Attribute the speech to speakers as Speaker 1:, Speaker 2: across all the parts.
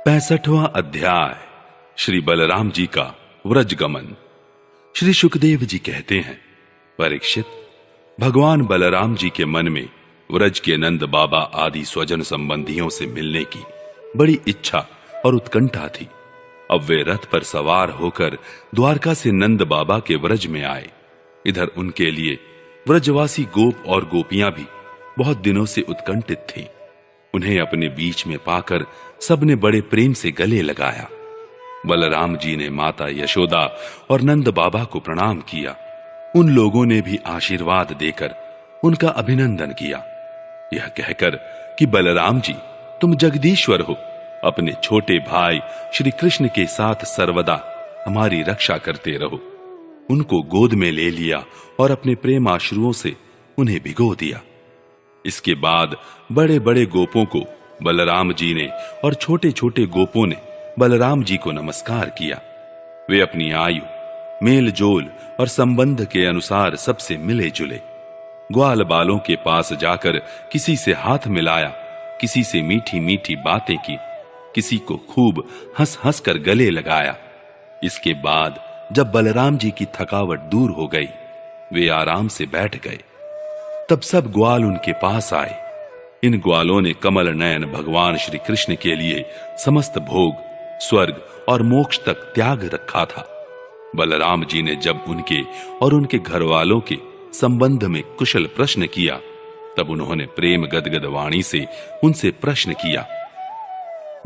Speaker 1: 65वां अध्याय। श्री बलराम जी का व्रजगमन। श्री सुखदेव जी कहते हैं, परीक्षित, भगवान बलराम जी के मन में व्रज के नंद बाबा आदि स्वजन संबंधियों से मिलने की बड़ी इच्छा और उत्कंठा थी। अब वे रथ पर सवार होकर द्वारका से नंद बाबा के व्रज में आए। इधर उनके लिए व्रजवासी गोप और गोपियां भी बहुत दिनों से उत्कंठित थीं। उन्हें अपने बीच में पाकर सबने बड़े प्रेम से गले लगाया। बलराम जी ने माता यशोदा और नंद बाबा को प्रणाम किया। उन लोगों ने भी आशीर्वाद देकर उनका अभिनंदन किया, यह कहकर कि बलराम जी, तुम जगदीश्वर हो, अपने छोटे भाई श्री कृष्ण के साथ सर्वदा हमारी रक्षा करते रहो। उनको गोद में ले लिया और अपने प्रेम आश्रुओं से उन्हें भिगो दिया। इसके बाद बड़े बड़े गोपों को बलराम जी ने और छोटे छोटे गोपों ने बलराम जी को नमस्कार किया। वे अपनी आयु, मेल जोल और संबंध के अनुसार सबसे मिले जुले। ग्वाल बालों के पास जाकर किसी से हाथ मिलाया, किसी से मीठी मीठी बातें की, किसी को खूब हंस हंस कर गले लगाया। इसके बाद जब बलराम जी की थकावट दूर हो गई, वे आराम से बैठ गए। तब सब ग्वाल उनके पास आए। इन ग्वालों ने कमल नयन भगवान श्री कृष्ण के लिए समस्त भोग, स्वर्ग और मोक्ष तक त्याग रखा था। बलराम जी ने जब उनके और उनके घर वालों के संबंध में कुशल प्रश्न किया, तब उन्होंने प्रेम गदगद वाणी से उनसे प्रश्न किया,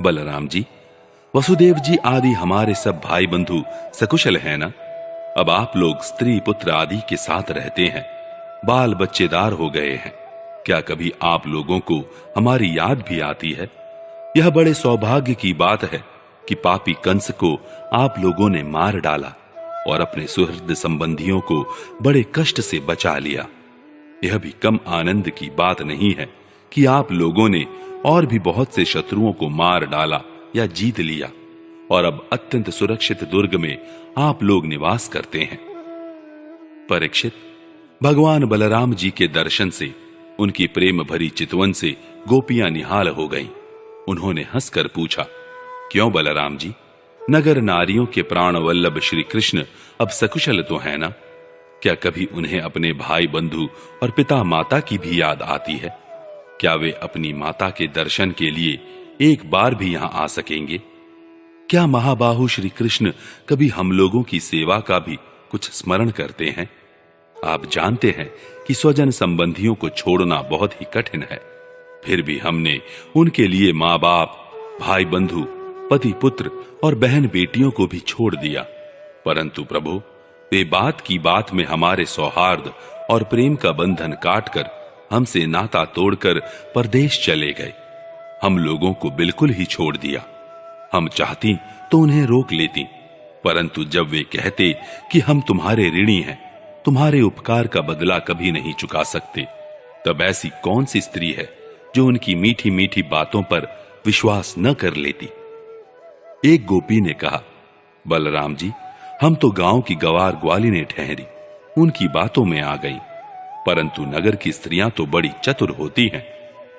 Speaker 1: बलराम जी, वसुदेव जी आदि हमारे सब भाई बंधु सकुशल हैं ना? अब आप लोग स्त्री पुत्र आदि के साथ रहते हैं, बाल बच्चेदार हो गए हैं। क्या कभी आप लोगों को हमारी याद भी आती है? यह बड़े सौभाग्य की बात है कि पापी कंस को आप लोगों ने मार डाला और अपने सुहृद संबंधियों को बड़े कष्ट से बचा लिया। यह भी कम आनंद की बात नहीं है कि आप लोगों ने और भी बहुत से शत्रुओं को मार डाला या जीत लिया और अब अत्यंत सुरक्षित दुर्ग में आप लोग निवास करते हैं। परीक्षित, भगवान बलराम जी के दर्शन से, उनकी प्रेम भरी चितवन से गोपियां निहाल हो गईं। उन्होंने हंसकर पूछा, क्यों बलराम जी, नगर नारियों के प्राण वल्लभ श्री कृष्ण अब सकुशल तो है ना? क्या कभी उन्हें अपने भाई बंधु और पिता माता की भी याद आती है? क्या वे अपनी माता के दर्शन के लिए एक बार भी यहां आ सकेंगे? क्या महाबाहु श्री कृष्ण कभी हम लोगों की सेवा का भी कुछ स्मरण करते हैं? आप जानते हैं कि स्वजन संबंधियों को छोड़ना बहुत ही कठिन है। फिर भी हमने उनके लिए माँ बाप, भाई बंधु, पति पुत्र और बहन बेटियों को भी छोड़ दिया। परंतु प्रभु, वे बात की बात में हमारे सौहार्द और प्रेम का बंधन काटकर हमसे नाता तोड़कर परदेश चले गए। हम लोगों को बिल्कुल ही छोड़ दिया। हम चाहती तो उन्हें रोक लेती, परंतु जब वे कहते कि हम तुम्हारे ऋणी हैं, तुम्हारे उपकार का बदला कभी नहीं चुका सकते, तब ऐसी कौन सी स्त्री है जो उनकी मीठी मीठी बातों पर विश्वास न कर लेती? एक गोपी ने कहा, बलराम जी, हम तो गांव की गवार ग्वालिनें ठहरी, उनकी बातों में आ गई, परंतु नगर की स्त्रियां तो बड़ी चतुर होती हैं।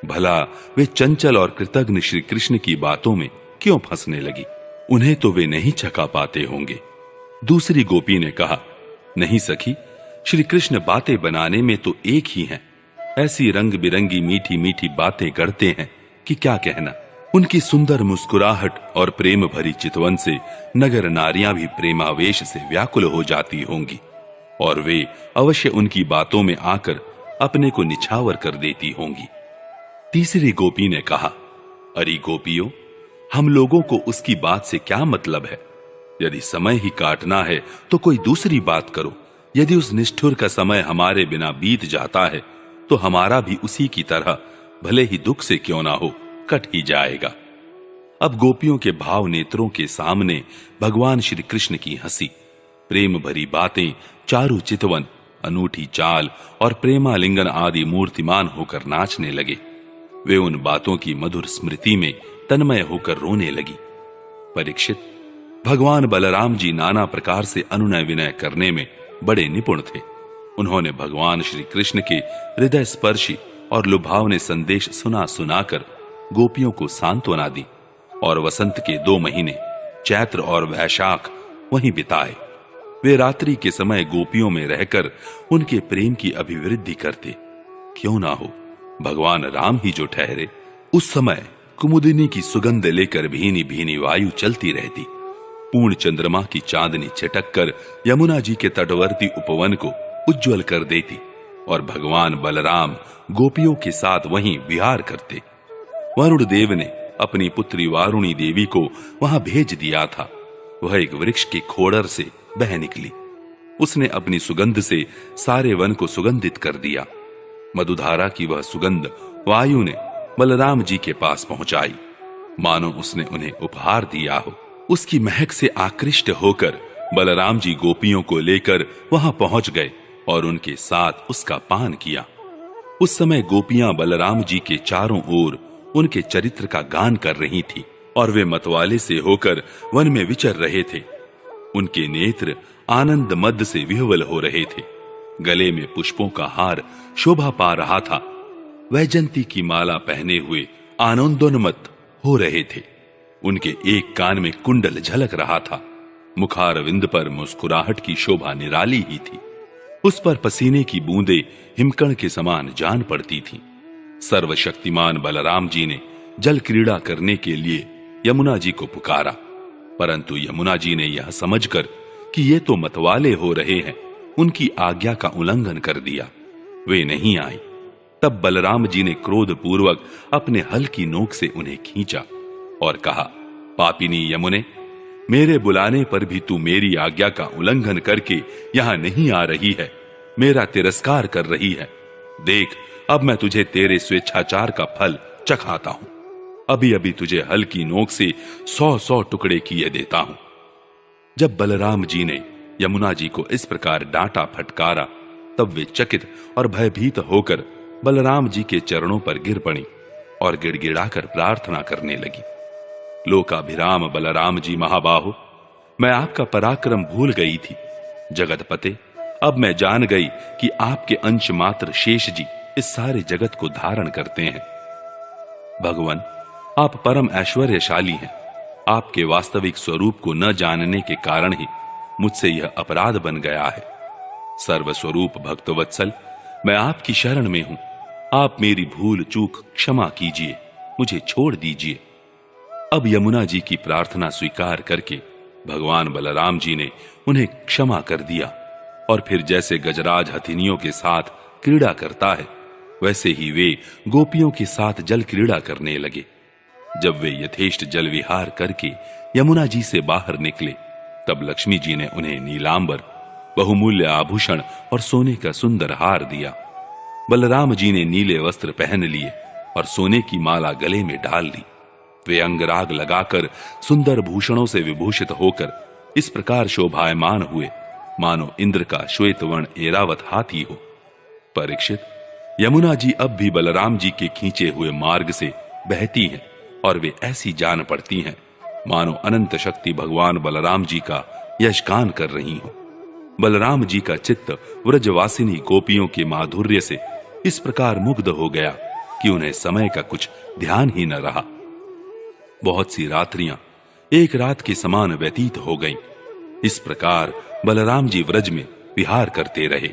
Speaker 1: भला वे चंचल और कृतज्ञ श्री कृष्ण की बातों में क्यों फंसने लगी? उन्हें तो वे नहीं छका पाते होंगे। दूसरी गोपी ने कहा, नहीं सखी, श्री कृष्ण बातें बनाने में तो एक ही हैं। ऐसी रंग बिरंगी मीठी मीठी बातें करते हैं कि क्या कहना। उनकी सुंदर मुस्कुराहट और प्रेम भरी चितवन से नगर नारियां भी प्रेमावेश से व्याकुल हो जाती होंगी और वे अवश्य उनकी बातों में आकर अपने को निछावर कर देती होंगी। तीसरी गोपी ने कहा, अरे गोपियों, हम लोगों को उसकी बात से क्या मतलब है? यदि समय ही काटना है तो कोई दूसरी बात करो। यदि उस निष्ठुर का समय हमारे बिना बीत जाता है तो हमारा भी उसी की तरह, भले ही दुख से क्यों ना हो, कट ही जाएगा। अब गोपियों के भाव नेत्रों के सामने भगवान श्री कृष्ण की हंसी, प्रेम भरी बातें, चारु चितवन, अनूठी चाल और प्रेमालिंगन आदि मूर्तिमान होकर नाचने लगे। वे उन बातों की मधुर स्मृति में तन्मय होकर रोने लगी। परीक्षित, भगवान बलराम जी नाना प्रकार से अनुनय विनय करने में बड़े निपुण थे। उन्होंने भगवान श्री कृष्ण के हृदय स्पर्शी और लुभावने संदेश सुना सुनाकर गोपियों को सांत्वना दी। और वसंत के 2 महीने चैत्र और वैशाख वहीं बिताए। वे रात्रि के समय गोपियों में रहकर उनके प्रेम की अभिवृद्धि करते। क्यों ना हो, भगवान राम ही जो ठहरे। उस समय कुमुदिनी की सुगंध लेकर भीनी भीनी वायु चलती रहती। पूर्ण चंद्रमा की चांदनी छिटक कर यमुना जी के तटवर्ती उपवन को उज्जवल कर देती और भगवान बलराम गोपियों के साथ वहीं विहार करते। वरुण देव ने अपनी पुत्री वारुणी देवी को वहां भेज दिया था। वह एक वृक्ष के खोड़र से बह निकली। उसने अपनी सुगंध से सारे वन को सुगंधित कर दिया। मधुधारा की वह सुगंध वायु ने बलराम जी के पास पहुंचाई, मानो उसने उन्हें उपहार दिया हो। उसकी महक से आकृष्ट होकर बलराम जी गोपियों को लेकर वहां पहुंच गए और उनके साथ उसका पान किया। उस समय गोपियां बलराम जी के चारों ओर उनके चरित्र का गान कर रही थी और वे मतवाले से होकर वन में विचर रहे थे। उनके नेत्र आनंद मद से विह्वल हो रहे थे। गले में पुष्पों का हार शोभा पा रहा था। वैजंती की माला पहने हुए आनंदोन्मत्त हो रहे थे। उनके एक कान में कुंडल झलक रहा था। मुखारविंद पर मुस्कुराहट की शोभा निराली ही थी। उस पर पसीने की बूंदें हिमकण के समान जान पड़ती थीं। सर्वशक्तिमान बलराम जी ने जल क्रीड़ा करने के लिए यमुना जी को पुकारा, परंतु यमुना जी ने यह समझकर कि ये तो मतवाले हो रहे हैं, उनकी आज्ञा का उल्लंघन कर दिया। वे नहीं आई। तब बलराम जी ने क्रोधपूर्वक अपने हल की नोक से उन्हें खींचा और कहा, पापिनी यमुने, मेरे बुलाने पर भी तू मेरी आज्ञा का उल्लंघन करके यहां नहीं आ रही है, मेरा तिरस्कार कर रही है। देख, अब मैं तुझे तेरे स्वेच्छाचार का फल चखाता हूं। अभी अभी तुझे हल की नोक से 100 टुकड़े किए देता हूं। जब बलराम जी ने यमुना जी को इस प्रकार डांटा फटकारा, तब वे चकित और भयभीत होकर बलराम जी के चरणों पर गिर पड़ी और गिड़गिड़ाकर प्रार्थना करने लगी। लोकाभिराम बलराम जी महाबाहो, मैं आपका पराक्रम भूल गई थी। जगतपते, अब मैं जान गई कि आपके अंश मात्र शेष जी इस सारे जगत को धारण करते हैं। भगवान, आप परम ऐश्वर्यशाली हैं। आपके वास्तविक स्वरूप को न जानने के कारण ही मुझसे यह अपराध बन गया है। सर्वस्वरूप भक्तवत्सल, मैं आपकी शरण में हूं। आप मेरी भूल चूक क्षमा कीजिए, मुझे छोड़ दीजिए। अब यमुना जी की प्रार्थना स्वीकार करके भगवान बलराम जी ने उन्हें क्षमा कर दिया और फिर जैसे गजराज हथिनियों के साथ क्रीड़ा करता है, वैसे ही वे गोपियों के साथ जल क्रीड़ा करने लगे। जब वे यथेष्ट जल विहार करके यमुना जी से बाहर निकले, तब लक्ष्मी जी ने उन्हें नीलांबर, बहुमूल्य आभूषण और सोने का सुंदर हार दिया। बलराम जी ने नीले वस्त्र पहन लिए और सोने की माला गले में डाल ली। वे अंगराग लगाकर सुंदर भूषणों से विभूषित होकर इस प्रकार शोभायमान हुए, मानो इंद्र का श्वेत वर्ण ऐरावत हाथी हो। परीक्षित, यमुना जी अब भी बलराम जी के खींचे हुए मार्ग से बहती हैं और वे ऐसी जान पड़ती हैं मानो अनंत शक्ति भगवान बलराम जी का यशगान कर रही हो। बलराम जी का चित्त व्रजवासिनी गोपियों के माधुर्य से इस प्रकार मुग्ध हो गया कि उन्हें समय का कुछ ध्यान ही न रहा। बहुत सी रात्रियां एक रात के समान व्यतीत हो गईं। इस प्रकार बलराम जी व्रज में विहार करते रहे।